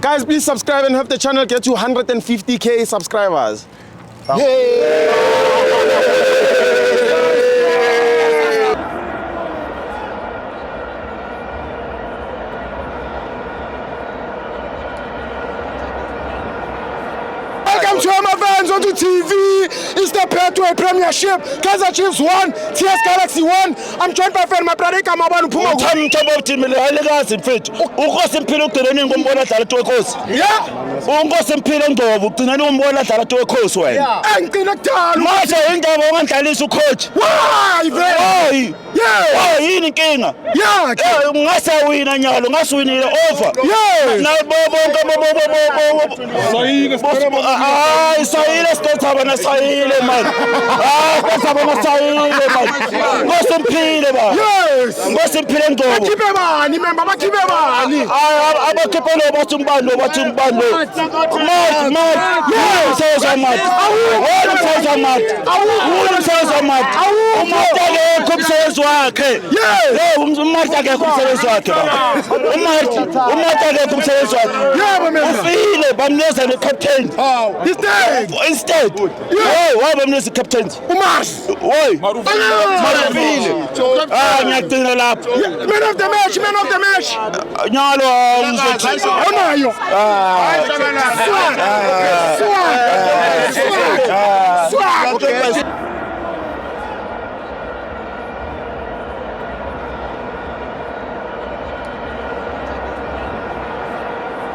Guys, please subscribe and help the channel get to 150k subscribers. Welcome to my fans onto TV. It's the Betway Premiership. Kaizer Chiefs 1, TS Galaxy 1. I'm joined by friend my brother Kamabanu Puma. Ay, sayile sithatha sayile man. Sithatha sayile man. Ngosiphile ba. Yes. Ngosiphile ngobo. Bakhiphe bani member bakhiphe bani? Ay abakhiphe lo bathi umbando. Mat. Seza mat. Seza mat. Umuntu akekho umsebenzi wakhe. Yes. Umuntu akekho umsebenzi wakhe ba. Umuntu akekho umsebenzi wakhe. Yebo member. Ufile bamneza ne captain. Instead. Why bamneza captain? Umas. Why? Marufile. Ngiyadina lapho. Man of the match. Nyalo uzothi. Onayo. Swag.